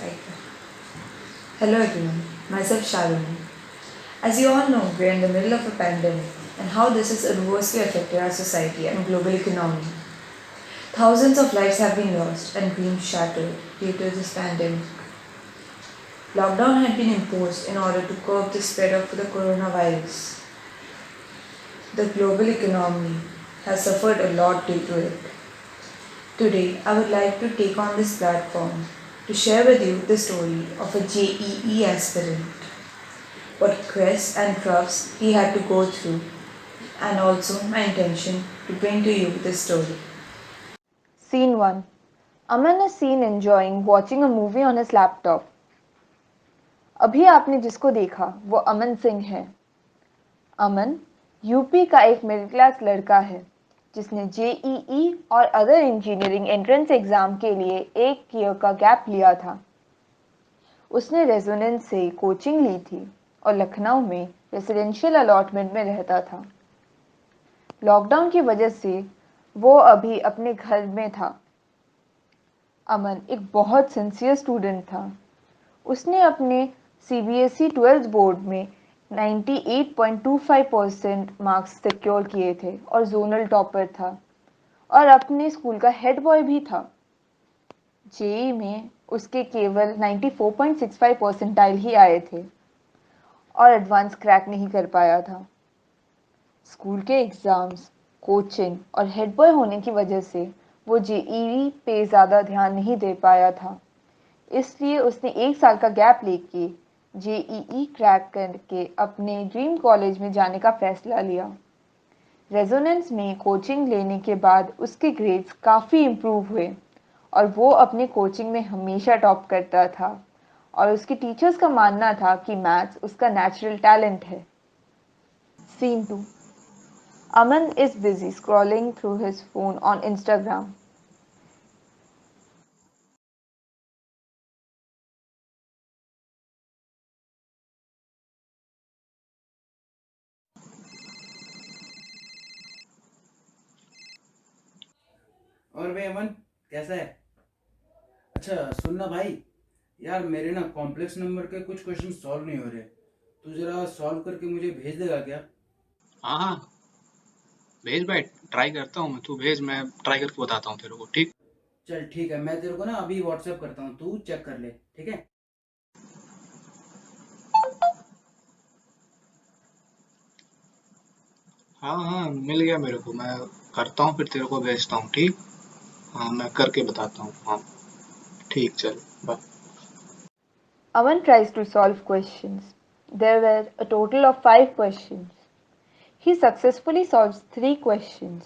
Like that. Hello everyone, myself Shalini. As you all know, we are in the middle of a pandemic and how this has adversely affected our society and global economy. Thousands of lives have been lost and dreams shattered due to this pandemic. Lockdown had been imposed in order to curb the spread of the coronavirus. The global economy has suffered a lot due to it. Today, I would like to take on this platform to share with you the story of a JEE aspirant, what quests and troughs he had to go through, and also my intention to bring to you this story. Scene 1. Aman is seen enjoying watching a movie on his laptop. अभी आपने जिसको देखा वो अमन सिंह है। अमन UP का एक middle class लड़का है जिसने जेईई और अदर इंजीनियरिंग एंट्रेंस एग्जाम के लिए एक ईयर का गैप लिया था। उसने रेजोनेंस से कोचिंग ली थी और लखनऊ में रेसिडेंशियल अलॉटमेंट में रहता था। लॉकडाउन की वजह से वो अभी अपने घर में था। अमन एक बहुत सिंसियर स्टूडेंट था। उसने अपने सीबीएसई 12th बोर्ड में 98.25% मार्क्स सिक्योर किए थे और जोनल टॉपर था और अपने स्कूल का हेड बॉय भी था। जेई में उसके केवल 94.65 परसेंटाइल ही आए थे और एडवांस क्रैक नहीं कर पाया था। स्कूल के एग्ज़ाम्स, कोचिंग और हेड बॉय होने की वजह से वो जेईई पे ज़्यादा ध्यान नहीं दे पाया था, इसलिए उसने एक साल का गैप लेके जेईई क्रैक करके अपने ड्रीम कॉलेज में जाने का फैसला लिया। रेजोनेंस में कोचिंग लेने के बाद उसके ग्रेड्स काफ़ी इम्प्रूव हुए और वो अपने कोचिंग में हमेशा टॉप करता था और उसके टीचर्स का मानना था कि मैथ्स उसका नेचुरल टैलेंट है। Scene 2. Aman is busy scrolling through his phone on Instagram. और भाई अमन कैसा है? अच्छा सुनना भाई, यार मेरे ना कॉम्प्लेक्स नंबर के कुछ क्वेश्चन सॉल्व नहीं हो रहे। तू जरा सॉल्व करके मुझे भेज देगा क्या? हाँ हाँ, भेज भाई, ट्राई करता हूँ मैं। तू भेज, मैं ट्राई करके बताता हूँ तेरे को, ठीक? चल ठीक है, मैं तेरे को ना अभी व्हाट्सएप करता हूँ, तू चेक कर ले, ठीक है? हाँ हाँ, मिल गया मेरे को। मैं करता हूँ फिर तेरे को भेजता हूँ, ठीक? हाँ, मैं करके बताता हूँ। हाँ ठीक, चल bye. Aman tries to solve questions. There were a total of 5 questions. He successfully solves 3 questions.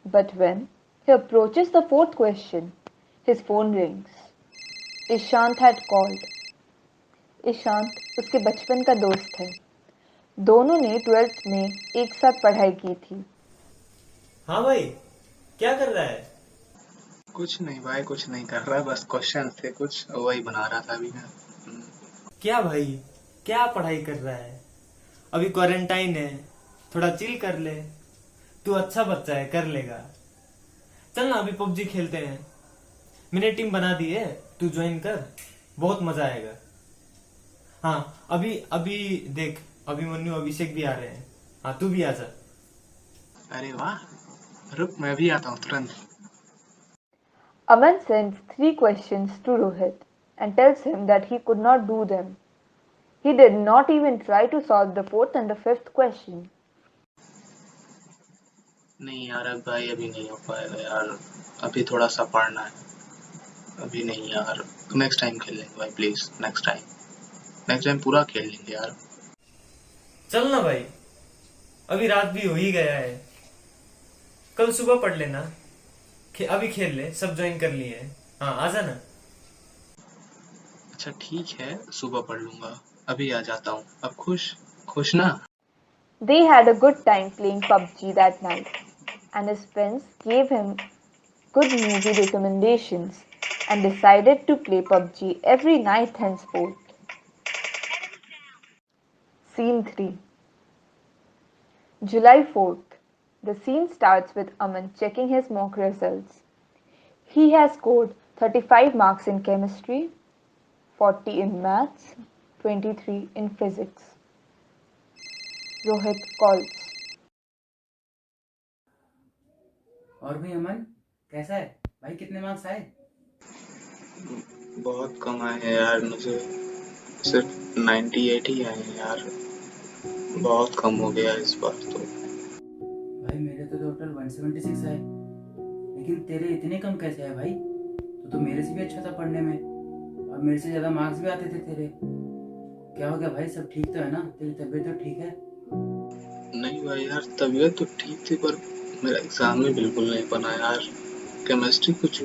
But when he approaches the 4th question, his phone rings. Ishant had called. Ishant उसके बचपन का दोस्त है। दोनों ने 12th में एक साथ पढ़ाई की थी। हाँ भाई, क्या कर रहा है? कुछ नहीं भाई, कुछ नहीं कर रहा, बस क्वेश्चन थे कुछ, वही बना रहा था अभी मैं। क्या भाई, क्या पढ़ाई कर रहा है? अभी क्वारंटाइन है, थोड़ा चिल कर ले। तू अच्छा बच्चा है, कर लेगा। चल ना अभी पबजी खेलते हैं। मैंने टीम बना दी है, तू ज्वाइन कर, बहुत मजा आएगा। हाँ अभी अभी देख, अभिमन्यु अभिषेक भी आ रहे हैं। हाँ तू भी आ जा। अरे वाह, रुक मैं भी आता हूँ तुरंत। Aman sends 3 questions to Rohit and tells him that he could not do them. He did not even try to solve the 4th and the 5th question. नहीं यार, अब भाई अभी नहीं हो पाएगा यार, अभी थोड़ा सा पढ़ना है। अभी नहीं यार, नेक्स्ट टाइम खेल लेंगे भाई, please next time. Next time पूरा खेल लेंगे यार। चल ना भाई, अभी रात भी हो ही गया है। कल सुबह पढ़ लेना। अभी खेल ले, सब ज्वाइन कर लिए हैं। हाँ आ जाना। अच्छा ठीक है, सुबह पढ़ लूंगा। अभी आ जाता हूँ। अब खुश खुश ना? They had a good time playing PUBG that night, and his friends gave him good movie recommendations and decided to play PUBG every night henceforth. Scene 3. July 4th. The scene starts with Aman checking his mock results. He has scored 35 marks in chemistry, 40 in maths, 23 in physics. Rohit calls. और भी अमन कैसा है भाई, कितने marks आए? बहुत कम आए हैं यार, मुझे सिर्फ 98 ही आए हैं यार। बहुत कम हो गया इस बार तो। भाई मेरे तो टोटल 176 आए, लेकिन तेरे इतने कम कैसे आए भाई? तो मेरे से भी अच्छा था पढ़ने में, और मेरे से ज़्यादा मार्क्स भी आते थे तेरे। क्या हो गया भाई, सब ठीक तो है ना? तेरी तबीयत तो ठीक है? नहीं भाई यार, तबीयत तो ठीक थी पर मेरा एग्जाम में बिल्कुल नहीं बना यार। केमिस्ट्री कुछ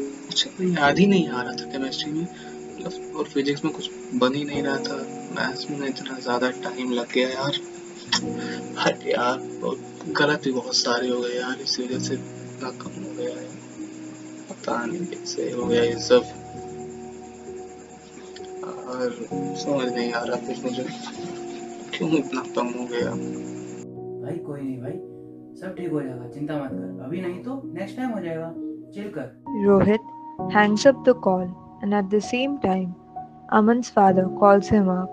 याद ही नहीं आ रहा था केमिस्ट्री में, मतलब, और फिजिक्स में कुछ बन ही नहीं रहा था। मैथ्स में इतना ज़्यादा टाइम लग गया यार। हट यार, और गलत भी बहुत सारे हो गए यार, इसी वजह से इतना कम हो गया है। पता नहीं कैसे हो गया ये सब, और समझ नहीं आ रहा कुछ मुझे, क्यों इतना कम हो गया। भाई कोई नहीं भाई, सब ठीक हो जाएगा, चिंता मत कर। अभी नहीं तो नेक्स्ट टाइम हो जाएगा, चिल कर। Rohit hangs up the call, and at the same time, Aman's father calls him up.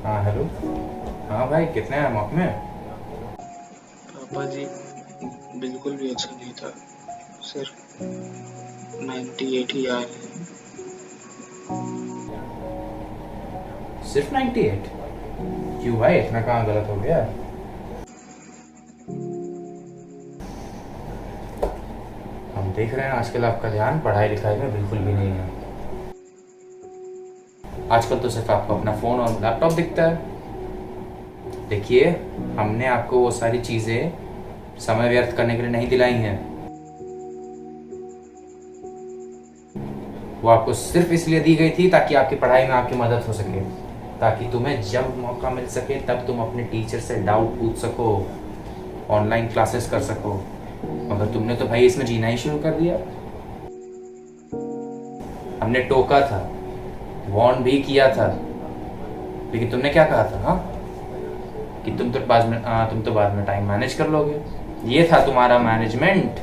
हाँ हेलो। हाँ भाई, कितने हैं मौके में? पापा जी, बिल्कुल भी अच्छा नहीं था, सिर्फ 98 ही आए हैं। सिर्फ 98? क्यों भाई, इतना कहाँ गलत हो गया? हम देख रहे हैं आजकल आपका ध्यान पढ़ाई लिखाई में बिल्कुल भी नहीं है। आजकल तो सिर्फ आपको अपना फ़ोन और लैपटॉप दिखता है। देखिए, हमने आपको वो सारी चीज़ें समय व्यर्थ करने के लिए नहीं दिलाई हैं। वो आपको सिर्फ इसलिए दी गई थी ताकि आपकी पढ़ाई में आपकी मदद हो सके, ताकि तुम्हें जब मौका मिल सके तब तुम अपने टीचर से डाउट पूछ सको, ऑनलाइन क्लासेस कर सको। मगर तुमने तो भाई इसमें जीना ही शुरू कर दिया। हमने टोका था, वार्न भी किया था, लेकिन तुमने क्या कहा था? हाँ, कि तुम तो बाद में टाइम मैनेज कर लोगे। ये था तुम्हारा मैनेजमेंट।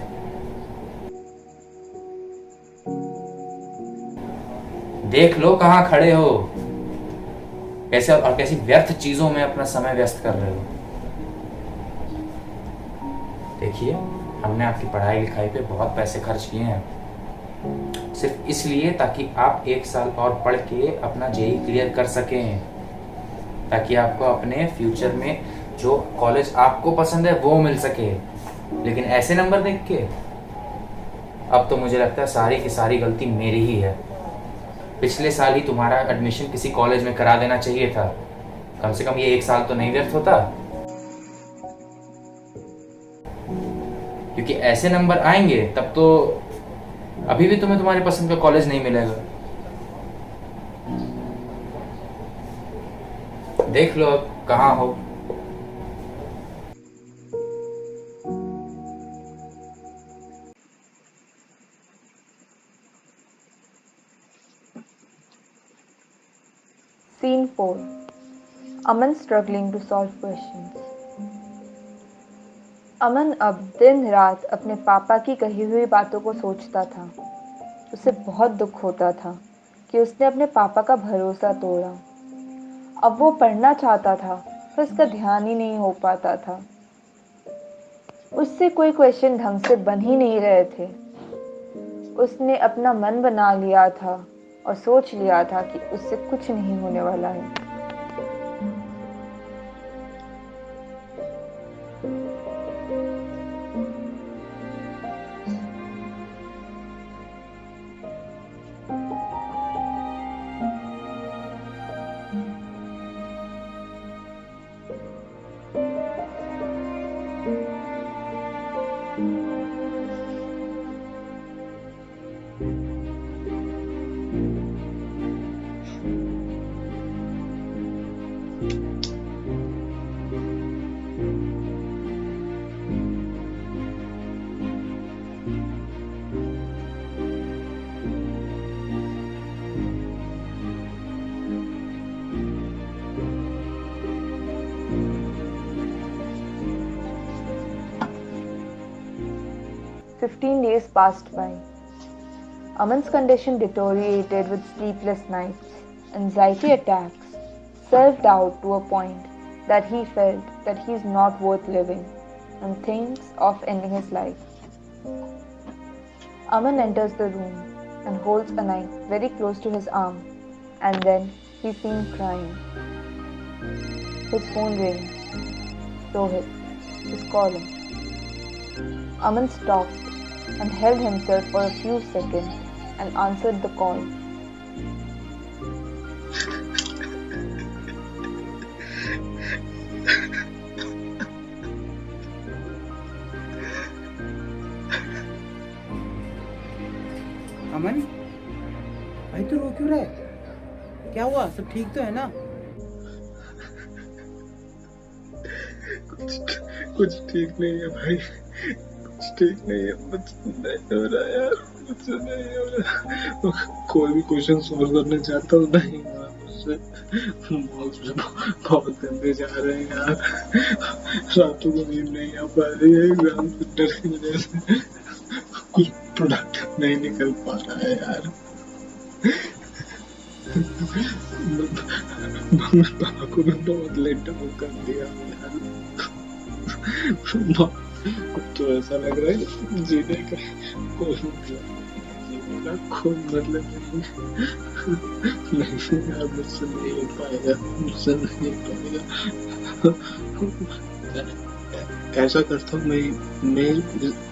देख लो कहाँ खड़े हो, कैसे और कैसी व्यर्थ चीजों में अपना समय व्यस्त कर रहे हो। देखिए, हमने आपकी पढ़ाई लिखाई पे बहुत पैसे खर्च किए हैं, सिर्फ इसलिए ताकि आप 1 साल और पढ़ के अपना जेईई क्लियर कर सकें, ताकि आपको अपने फ्यूचर में जो कॉलेज आपको पसंद है वो मिल सके। लेकिन ऐसे नंबर देख के अब तो मुझे लगता है सारी की सारी गलती मेरी ही है। पिछले साल ही तुम्हारा एडमिशन किसी कॉलेज में करा देना चाहिए था, कम से कम ये 1 साल तो नहीं व्यर्थ होता। क्योंकि ऐसे नंबर आएंगे तब तो अभी भी तुम्हें तुम्हारी पसंद का कॉलेज नहीं मिलेगा। देख लो अब कहाँ हो। Scene 4. Aman struggling to solve questions. अमन अब दिन रात अपने पापा की कही हुई बातों को सोचता था। उसे बहुत दुख होता था कि उसने अपने पापा का भरोसा तोड़ा। अब वो पढ़ना चाहता था पर उसका ध्यान ही नहीं हो पाता था। उससे कोई क्वेश्चन ढंग से बन ही नहीं रहे थे। उसने अपना मन बना लिया था और सोच लिया था कि उससे कुछ नहीं होने वाला है। 15 days passed by. Aman's condition deteriorated with sleepless nights, anxiety attacks, self-doubt to a point that he felt that he is not worth living and thinks of ending his life. Aman enters the room and holds a knife very close to his arm, and then he's seen crying. His phone rings. Rohit is calling. Aman stopped and held himself for a few seconds and answered the call. अमन भाई तू रो क्यों रहा है? क्या हुआ? सब ठीक तो है ना? कुछ ठीक नहीं है भाई, कुछ ठीक नहीं है, मुझसे नहीं हो रहा यार, मुझसे नहीं हो रहा। कोई भी क्वेश्चन सॉल्व करने चाहता हूँ, नहीं हो रहा मुझसे। मार्क्स भी बहुत गंदे जा रहे हैं यार, रातों को नींद नहीं आ पा रही है, एग्जाम से डर की वजह से कुछ प्रोडक्टिव नहीं निकल पा रहा है यार। मम्मी पापा को भी बहुत लेट डाउन कर दिया यार। कुछ तो ऐसा लग रहा है जीने का कोई मतलब नहीं यार, मुझसे नहीं हो पाएगा, मुझसे नहीं हो पाएगा। ऐसा करता हूँ, मैं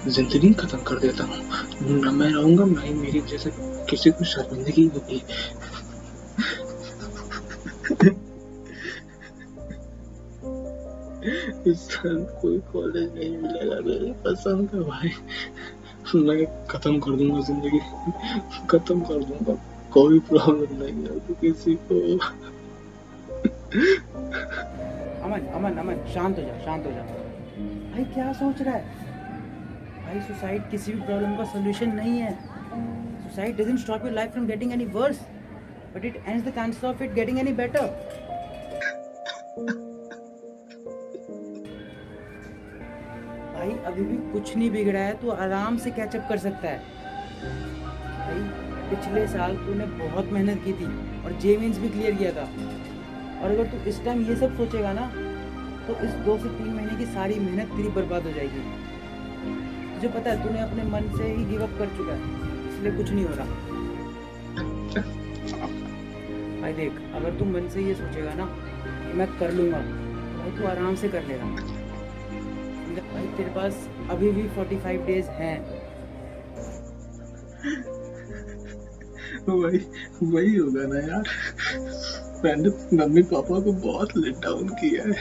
जिंदगी खत्म कर देता हूँ, न मैं रहूंगा, ना ही मेरी जैसे किसी को शर्मिंदगी होगी। इस साल कोई कॉलेज नहीं मिलेगा मेरी पसंद का भाई, मैं खत्म कर दूंगा जिंदगी, खत्म कर दूंगा, कोई प्रॉब्लम नहीं है तो किसी को। अमन अमन अमन शांत हो जा, शांत हो जा भाई। क्या सोच रहा है भाई? सुसाइड किसी भी प्रॉब्लम का सॉल्यूशन नहीं है। Suicide doesn't stop your life from getting any worse, but it ends the chances of it getting any better. भाई अभी भी कुछ नहीं बिगड़ा है, तू आराम से कैचअप कर सकता है। भाई पिछले साल तूने बहुत मेहनत की थी और जे मीन्स भी क्लियर किया था, और अगर तू इस टाइम ये सब सोचेगा ना तो इस 2 से 3 महीने की सारी मेहनत तेरी बर्बाद हो जाएगी। तुझे पता है तूने अपने मन से ही गिव अप कर चुका है, इसलिए कुछ नहीं हो रहा। भाई देख, अगर तू मन से ये सोचेगा ना कि मैं कर लूँगा, तो भाई तू आराम से कर लेगा। भाई तेरे पास अभी भी 45 डेज हैं। वही होगा ना यार, मैंने मम्मी पापा को बहुत लेट डाउन किया है,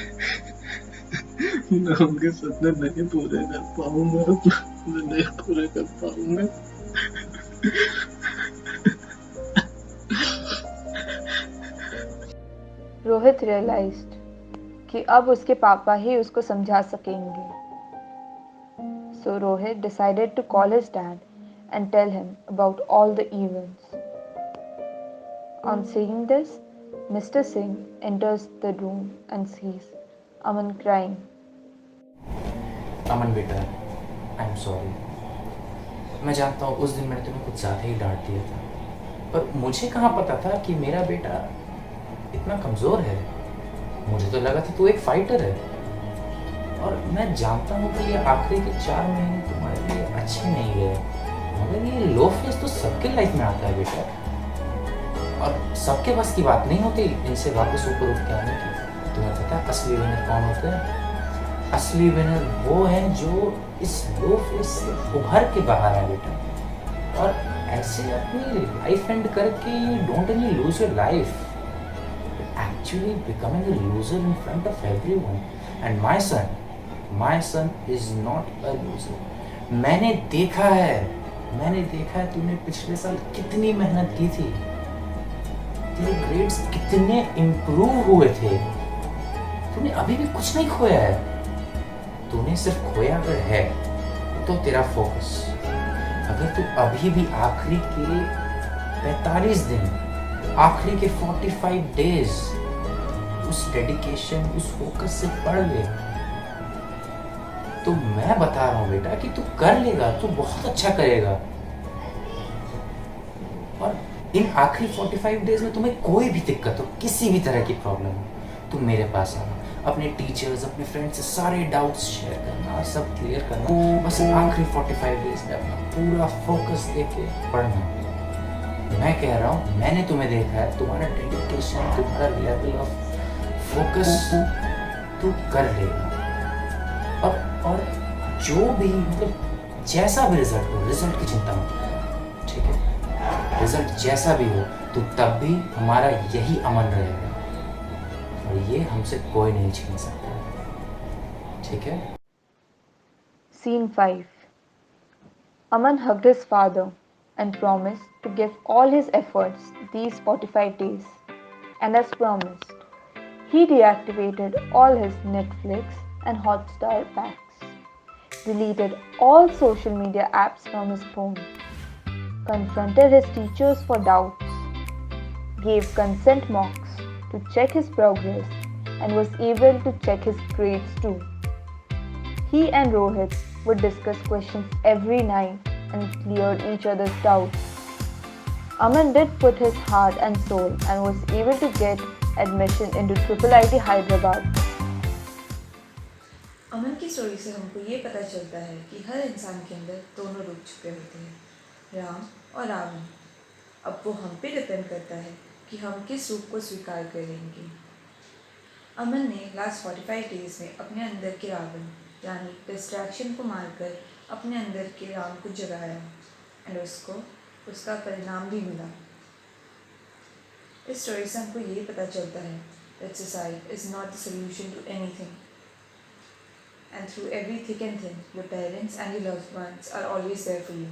मैं उनके सपने नहीं पूरे कर पाऊंगा, मैं नहीं पूरे कर पाऊंगा। रोहित realized कि अब उसके पापा ही उसको समझा सकेंगे. So Rohit decided to call his dad and tell him about all the events. On seeing this, Mr. Singh enters the room and sees Aman crying. अमन बेटा, आई एम सॉरी। मैं जानता हूँ उस दिन मैंने तुम्हें कुछ ज़्यादा ही डांट दिया था, पर मुझे कहाँ पता था कि मेरा बेटा इतना कमज़ोर है। मुझे तो लगा था तू एक फाइटर है, और मैं जानता हूँ कि ये आखिरी के 4 महीने तुम्हारे लिए अच्छे नहीं गए, मगर ये लो फेस तो सबके लाइफ में आता है बेटा, और सबके बस की बात नहीं होती इनसे वापस ऊपर उठ के आने की। तुम्हें पता है असली विनर कौन होते हैं? असली विनर वो हैं जो इस लो फेस से उभर के बाहर आए बेटा, और ऐसे अपनी लाइफ एंड करके you don't only lose your life, actually becoming a loser in front of everyone. And my son is not a loser. मैंने देखा है तूने पिछले साल कितनी मेहनत की थी, तेरे ग्रेड्स कितने इम्प्रूव हुए थे, तूने अभी भी कुछ नहीं खोया है। तूने सिर्फ खोया अगर है तो तेरा फोकस। अगर तू अभी भी आखिरी के 45 दिन, आखिरी के 45 डेज उस डेडिकेशन, उस फोकस से पढ़ ले, तो मैं बता रहा हूँ बेटा कि तू कर लेगा, तू बहुत अच्छा करेगा। और इन आखिरी 45 डेज में तुम्हें कोई भी दिक्कत हो, किसी भी तरह की प्रॉब्लम हो, तुम मेरे पास आना, अपने टीचर्स, अपने फ्रेंड्स से सारे डाउट्स शेयर करना, सब क्लियर करना। बस आखिरी 45 डेज में अपना पूरा फोकस देके पढ़ना। मैं कह रहा हूँ, मैंने तुम्हें देखा है, तुम्हारा डेडिकेशन, तुम्हारा लेवल ऑफ फोकस तू कर लेगा। और जो भी मतलब जैसा भी रिजल्ट हो, रिजल्ट की चिंता मत कर, ठीक है? रिजल्ट जैसा भी हो तो तब भी हमारा यही अमन रहेगा और ये हमसे कोई नहीं छीन सकता, ठीक है? Scene 5. Aman hugged his father and promised to give all his efforts these 45 days. And as promised, he deactivated all his Netflix and Hotstar packs, deleted all social media apps from his phone, confronted his teachers for doubts, gave consent mocks to check his progress, and was able to check his grades too. He and Rohit would discuss questions every night and cleared each other's doubts. Aman did put his heart and soul and was able to get admission into IIIT Hyderabad. अमन की story से हमको ये पता चलता है कि हर इंसान के अंदर दोनों रूप छुपे होते हैं, राम और रावण। अब वो हम पे डिपेंड करता है कि हम किस रूप को स्वीकार करेंगे। अमन ने लास्ट 45 डेज में अपने अंदर के रावण यानी डिस्ट्रैक्शन को मारकर अपने अंदर के राम को जगाया एंड उसको उसका परिणाम भी मिला। इस स्टोरी से हमको ये पता चलता है that suicide is not the solution to anything. And through every thick and thin, your parents and your loved ones are always there for you.